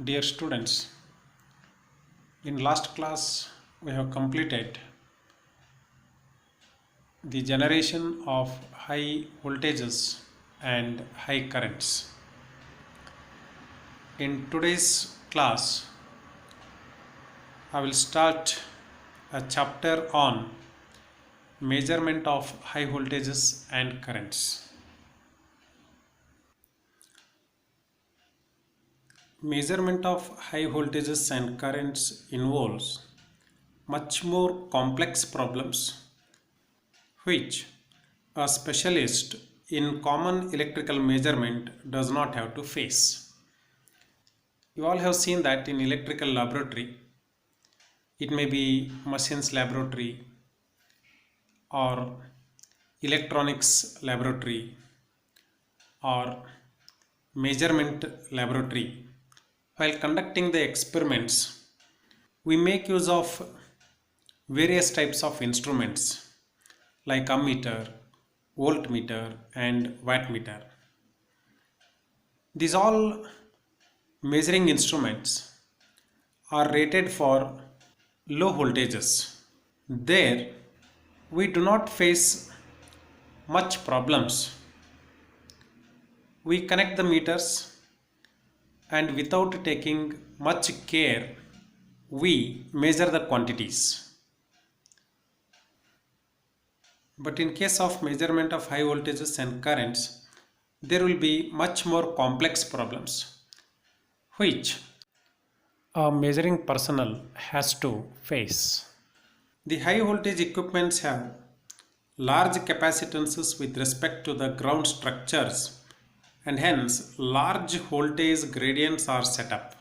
Dear students, in last class we have completed the generation of high voltages and high currents. In today's class, I will start a chapter on measurement of high voltages and currents. Measurement of high voltages and currents involves much more complex problems which a specialist in common electrical measurement does not have to face. You all have seen that in electrical laboratory, it may be machines laboratory or electronics laboratory or measurement laboratory. While conducting the experiments, we make use of various types of instruments like ammeter, voltmeter and wattmeter. These all measuring instruments are rated for low voltages. There we do not face much problems. We connect the meters and without taking much care we measure the quantities. But in case of measurement of high voltages and currents, there will be much more complex problems which a measuring personnel has to face. The high voltage equipments have large capacitances with respect to the ground structures and hence large voltage gradients are set up.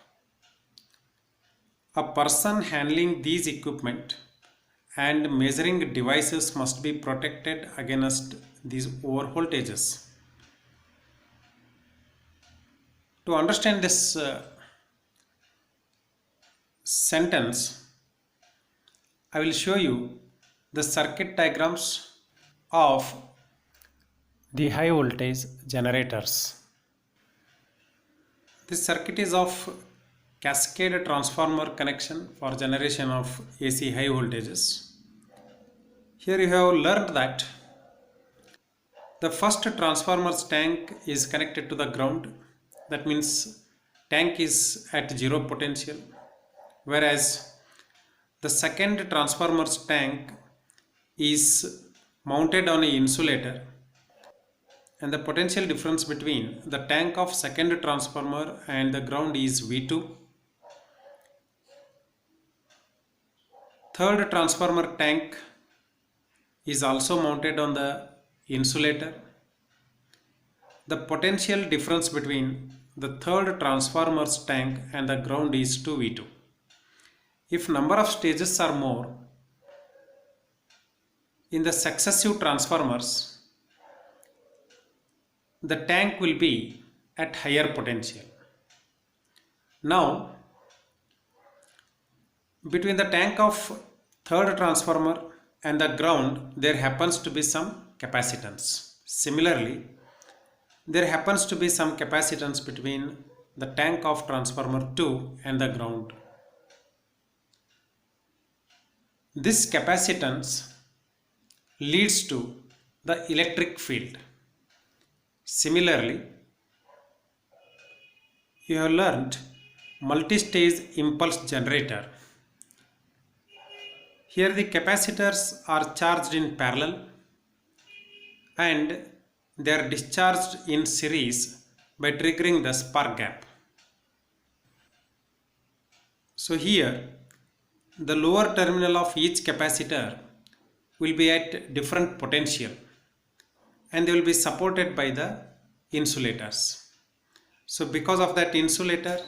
A person handling these equipment and measuring devices must be protected against these over voltages. To understand this sentence, I will show you the circuit diagrams of the high voltage generators. This circuit is of cascade transformer connection for generation of AC high voltages. Here you have learned that the first transformer's tank is connected to the ground. That means tank is at zero potential, whereas the second transformer's tank is mounted on an insulator and the potential difference between the tank of second transformer and the ground is V2. Third transformer tank is also mounted on the insulator. The potential difference between the third transformer's tank and the ground is 2V2. If number of stages are more, in the successive transformers, the tank will be at higher potential. Now, between the tank of third transformer and the ground, there happens to be some capacitance. Similarly, there happens to be some capacitance between the tank of transformer 2 and the ground. This capacitance leads to the electric field. Similarly, you have learned multi-stage impulse generator. Here the capacitors are charged in parallel and they are discharged in series by triggering the spark gap. So here the lower terminal of each capacitor will be at different potential and they will be supported by the insulators. So because of that insulator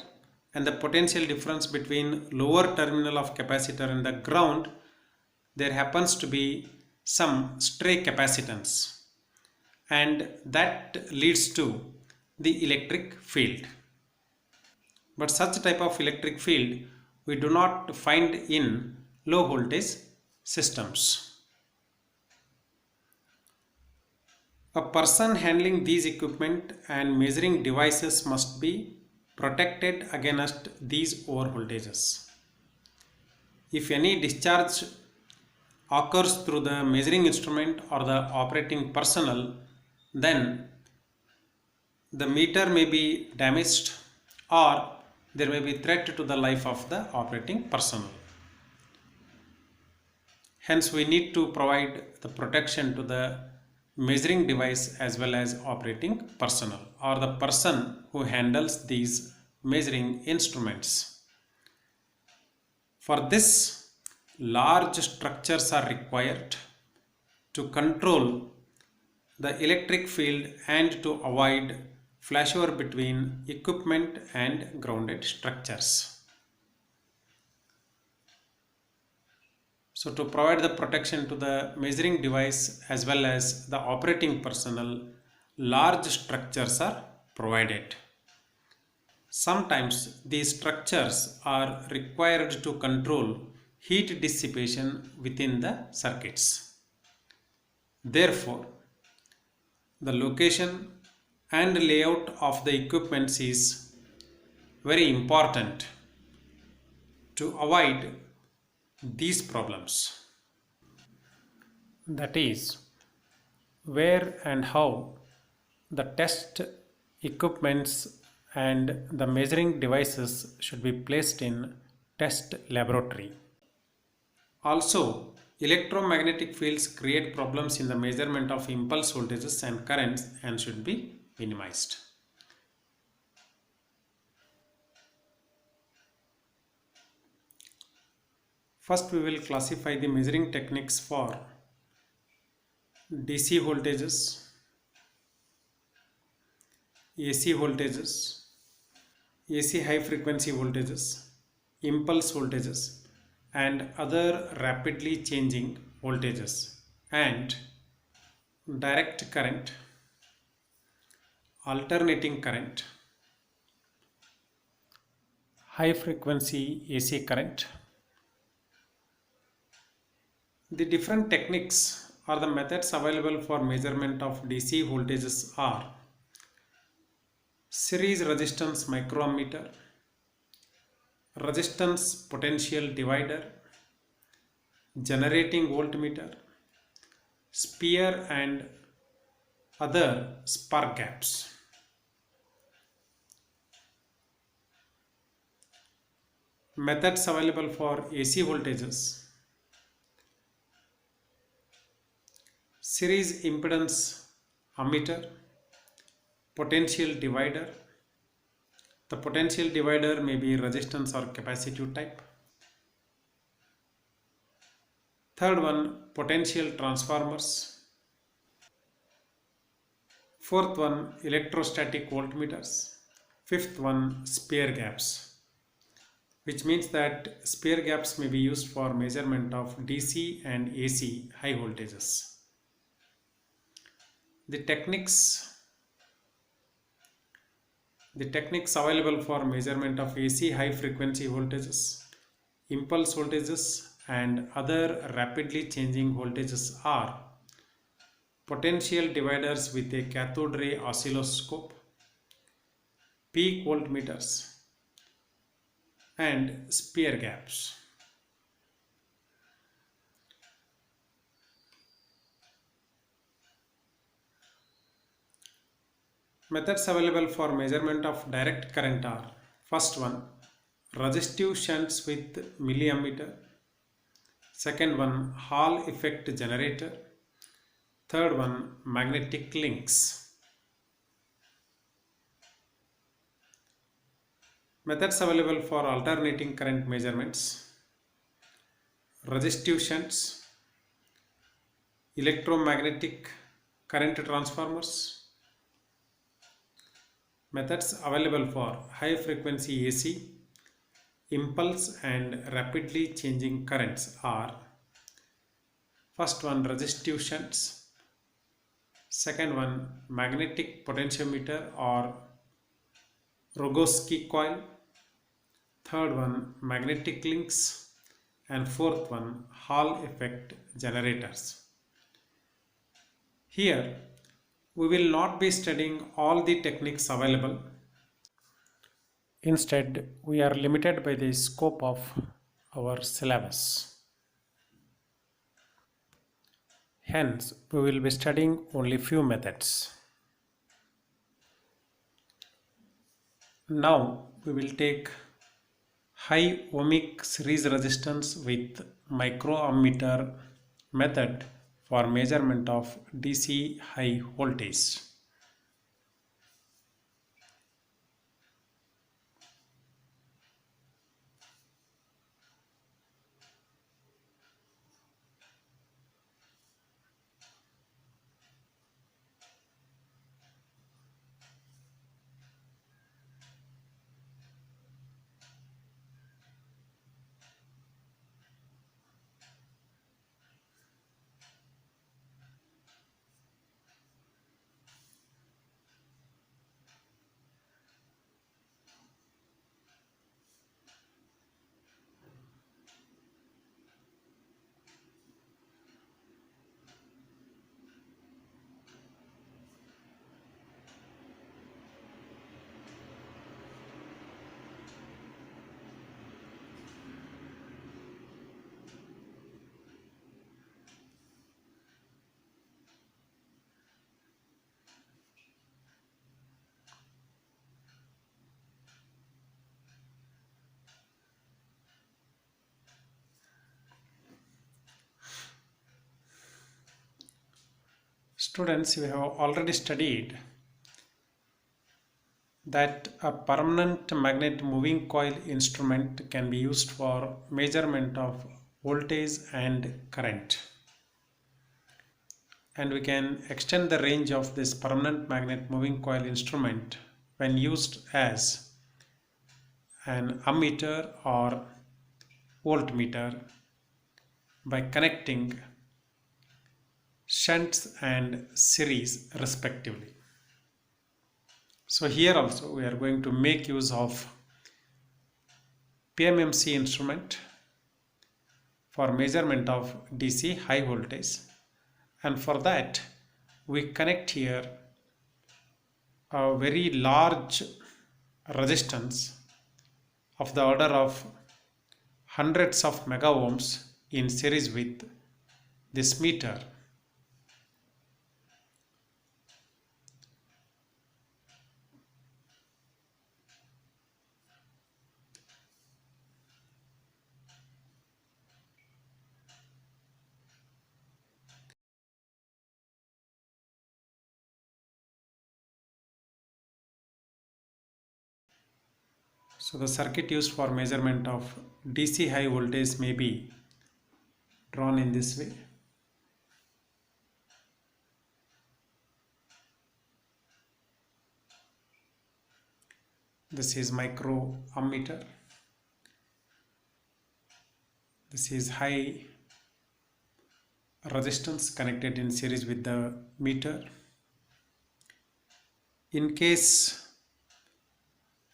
and the potential difference between lower terminal of capacitor and the ground, there happens to be some stray capacitance and that leads to the electric field. But such type of electric field we do not find in low voltage systems. A person handling these equipment and measuring devices must be protected against these overvoltages. If any discharge occurs through the measuring instrument or the operating personnel, then the meter may be damaged or there may be threat to the life of the operating personnel. Hence, we need to provide the protection to the measuring device as well as operating personnel or the person who handles these measuring instruments. For this, large structures are required to control the electric field and to avoid flashover between equipment and grounded structures. So to provide the protection to the measuring device as well as the operating personnel, large structures are provided. Sometimes these structures are required to control heat dissipation within the circuits. Therefore, the location and layout of the equipment is very important to avoid these problems. That is, where and how the test equipments and the measuring devices should be placed in test laboratory. Also, electromagnetic fields create problems in the measurement of impulse voltages and currents and should be minimized. First, we will classify the measuring techniques for DC voltages, AC voltages, AC high frequency voltages, impulse voltages, and other rapidly changing voltages, and direct current, alternating current, high frequency AC current. The different techniques or the methods available for measurement of DC voltages are series resistance microammeter, resistance potential divider, generating voltmeter, spear and other spark gaps. Methods available for AC voltages: series impedance ammeter, potential divider. The potential divider may be resistance or capacitive type. Third one, potential transformers. Fourth one, electrostatic voltmeters. Fifth one, spear gaps, which means that spear gaps may be used for measurement of DC and AC high voltages. The techniques available for measurement of AC high frequency voltages, impulse voltages and other rapidly changing voltages are potential dividers with a cathode ray oscilloscope, peak voltmeters and spear gaps. Methods available for measurement of direct current are: first one, resistive shunts with milliammeter. Second one, Hall effect generator. Third one, magnetic links. Methods available for alternating current measurements: resistive shunts, electromagnetic current transformers. Methods available for high frequency AC, impulse and rapidly changing currents are: first one, resistive shunts. Second one, magnetic potentiometer or Rogowski coil. Third one, magnetic links. And fourth one, Hall effect generators. Here we will not be studying all the techniques available. Instead, we are limited by the scope of our syllabus. Hence, we will be studying only few methods. Now, we will take high ohmic series resistance with microammeter method for measurement of DC high voltage. Students, we have already studied that a permanent magnet moving coil instrument can be used for measurement of voltage and current. And we can extend the range of this permanent magnet moving coil instrument when used as an ammeter or voltmeter by connecting shunts and series respectively. So here also we are going to make use of PMMC instrument for measurement of DC high voltage, and for that we connect here a very large resistance of the order of hundreds of mega ohms in series with this meter. So the circuit used for measurement of DC high voltage may be drawn in this way. This is microammeter. This is high resistance connected in series with the meter. In case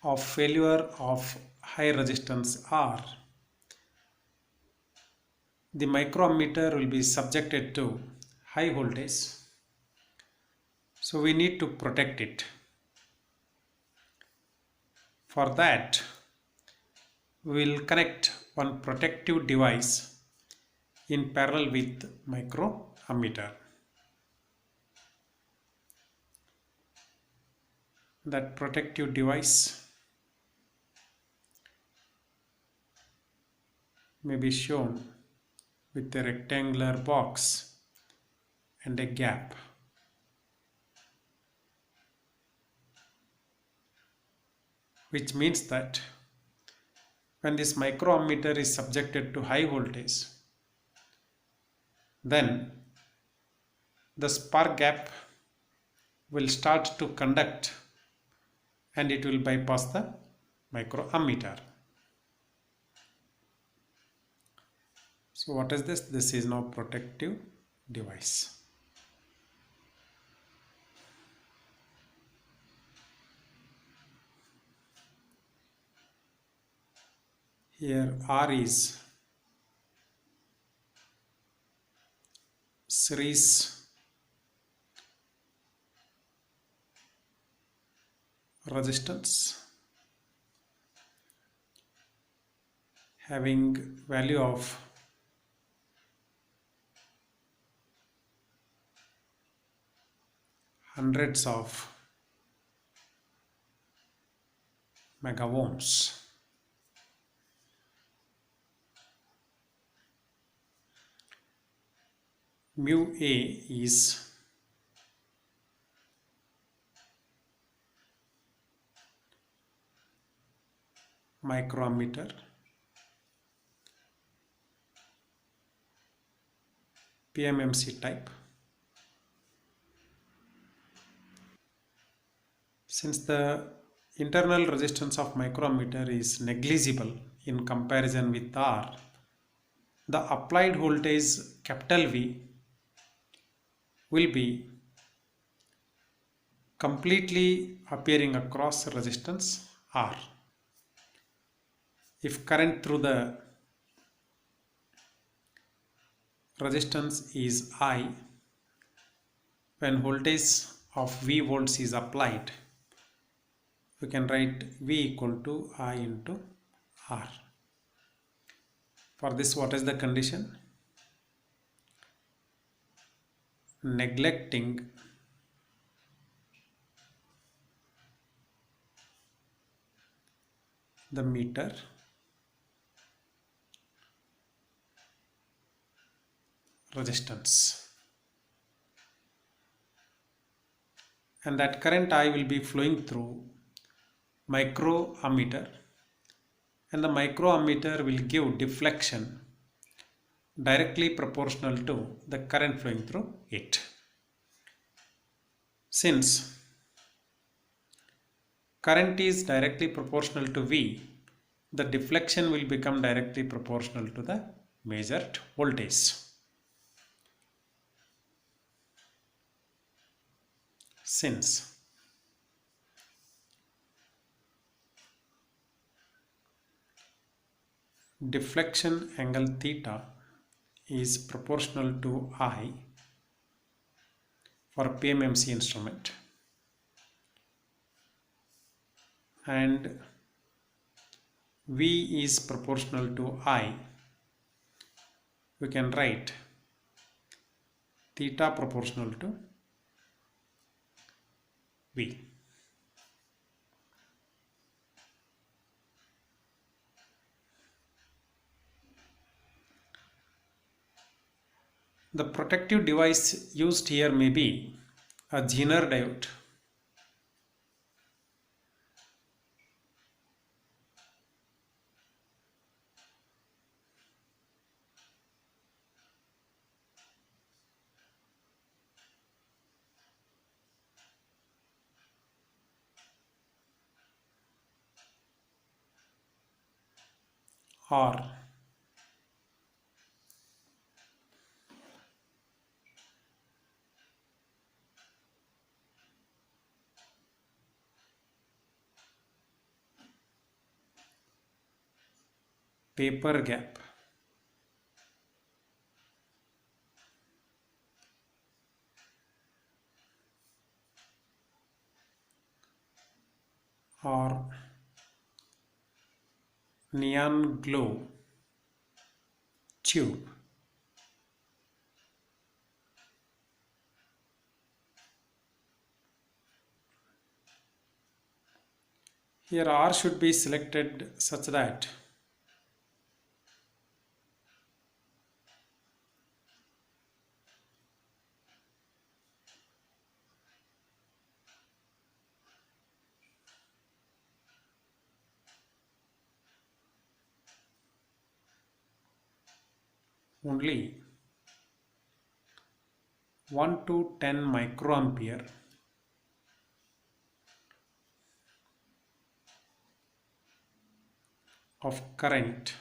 of failure of high resistance R, the microammeter will be subjected to high voltage. So we need to protect it. For that, we will connect one protective device in parallel with microammeter. That protective device may be shown with a rectangular box and a gap. Which means that when this microammeter is subjected to high voltage, then the spark gap will start to conduct and it will bypass the microammeter. So what is this? This is now protective device. Here R is series resistance having value of hundreds of mega ohms. Mu A is microammeter, PMMC type. Since the internal resistance of microammeter is negligible in comparison with R, the applied voltage capital V will be completely appearing across resistance R. If current through the resistance is I, when voltage of V volts is applied, we can write V equal to I into R. For this, what is the condition? Neglecting the meter resistance, and that current I will be flowing through microammeter, and the microammeter will give deflection directly proportional to the current flowing through it. Since current is directly proportional to V, the deflection will become directly proportional to the measured voltage. Since deflection angle theta is proportional to I for PMMC instrument, and V is proportional to I, we can write theta proportional to V. The protective device used here may be a Zener diode, or paper gap, or neon glow tube. Here R should be selected such that only 1 to 10 microampere of current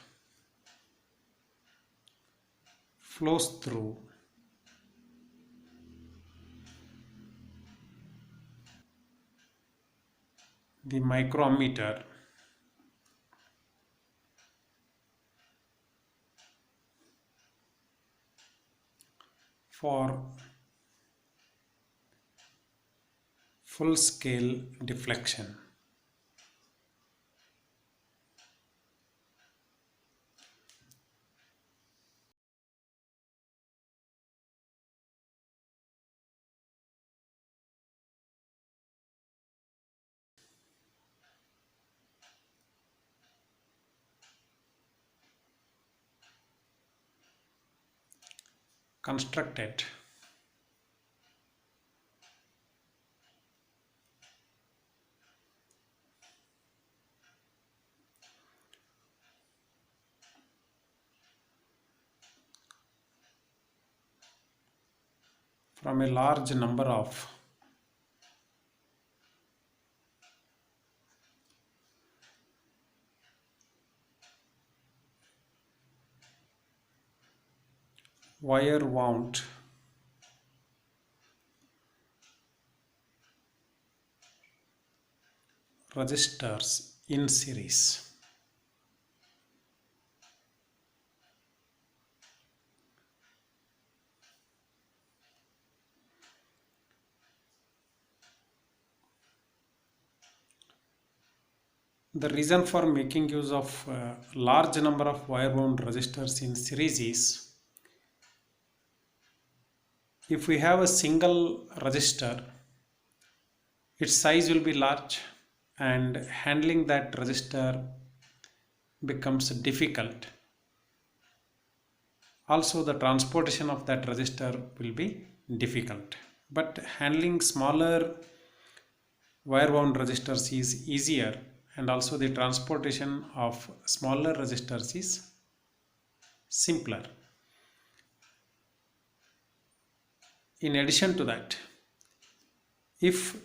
flows through the microammeter for full scale deflection. constructed from a large number of wire wound resistors in series. The reason for making use of large number of wire wound resistors in series is, if we have a single resistor, its size will be large and handling that resistor becomes difficult. Also, the transportation of that resistor will be difficult. But handling smaller wire wound resistors is easier, and also the transportation of smaller resistors is simpler. In addition to that, if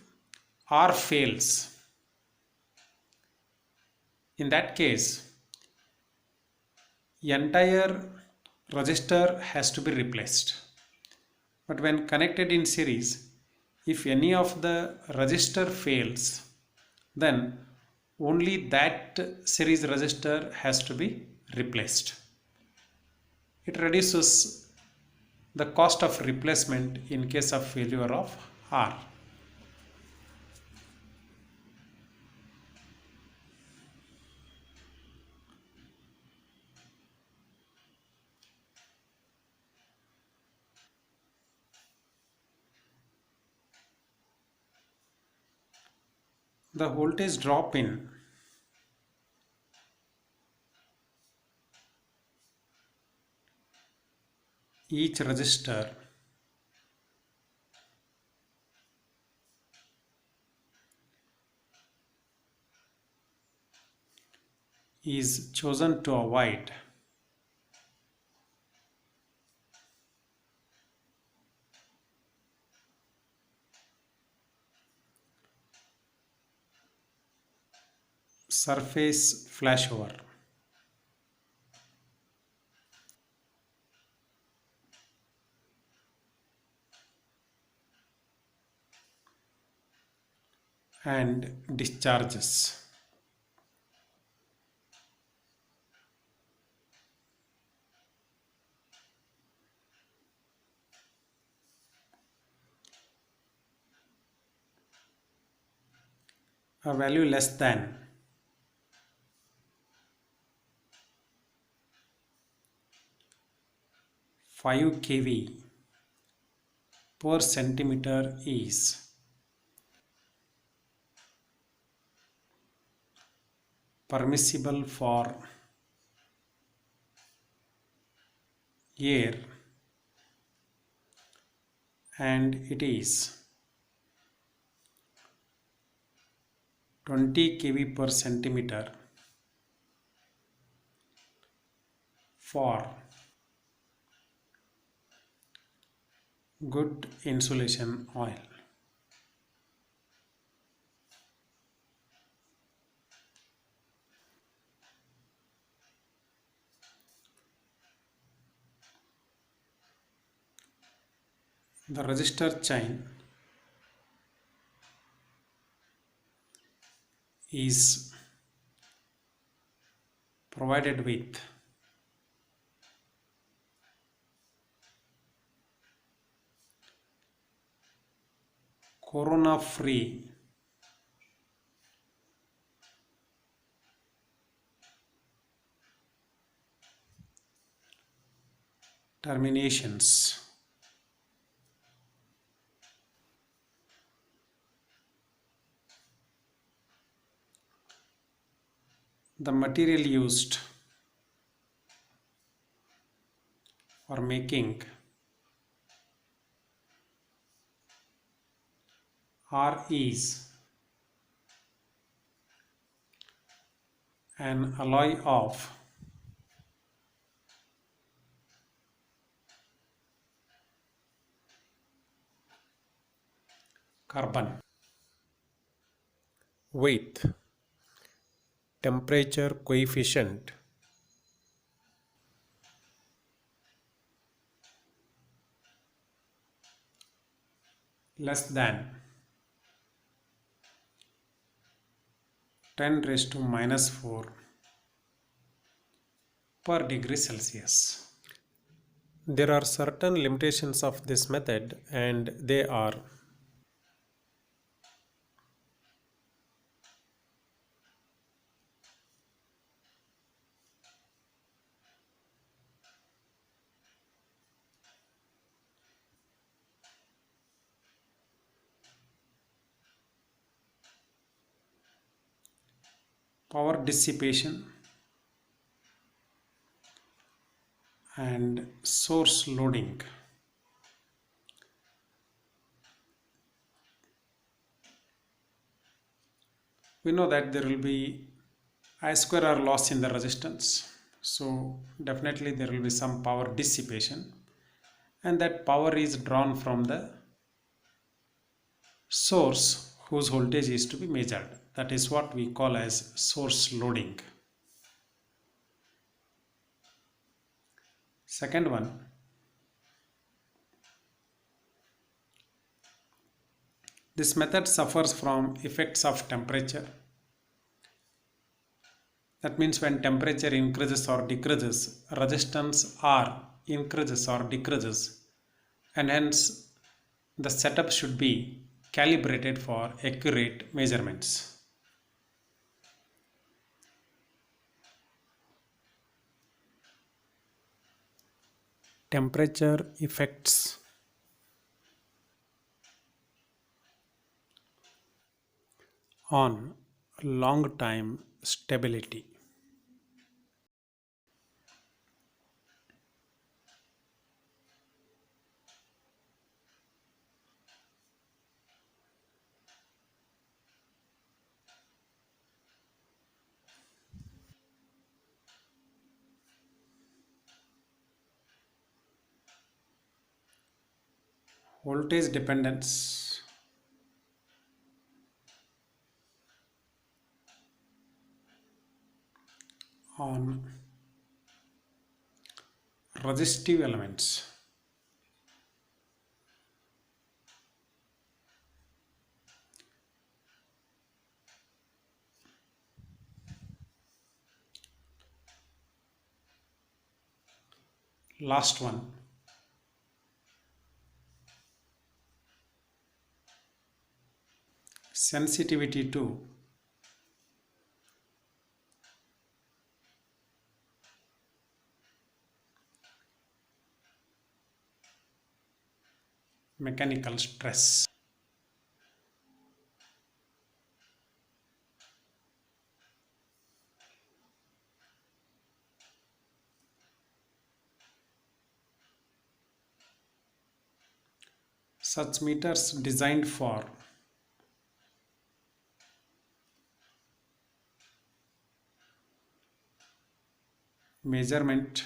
R fails, in that case, entire resistor has to be replaced. But when connected in series, if any of the resistor fails, then only that series resistor has to be replaced. It reduces the cost of replacement in case of failure of R. The voltage drop in each resistor is chosen to avoid surface flashover. And discharges. A value less than 5 kV per centimeter is permissible for air, and it is 20 kV per centimeter for good insulation oil. The resistor chain is provided with corona free terminations. The material used for making R is an alloy of carbon with temperature coefficient less than 10 raised to minus 4 per degree Celsius. There are certain limitations of this method, and they are: power dissipation and source loading. We know that there will be I square R loss in the resistance, so definitely there will be some power dissipation, and that power is drawn from the source whose voltage is to be measured. That is what we call as source loading. Second one, this method suffers from effects of temperature. That means when temperature increases or decreases, resistance R increases or decreases, and hence the setup should be calibrated for accurate measurements. Temperature effects on long time stability. Voltage dependence on resistive elements. Last one, sensitivity to mechanical stress. Such meters designed for measurement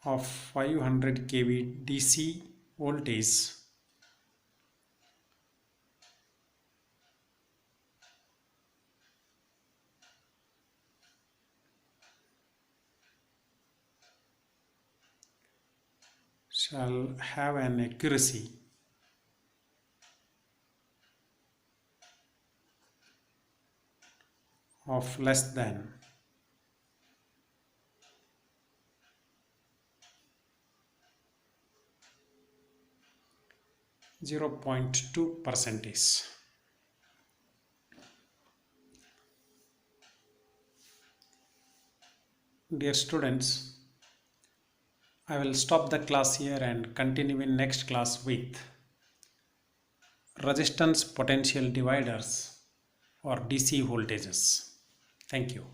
of 500 kV DC voltage shall have an accuracy of less than 0.2%. Dear students, I will stop the class here and continue in next class with resistance potential dividers or DC voltages. Thank you.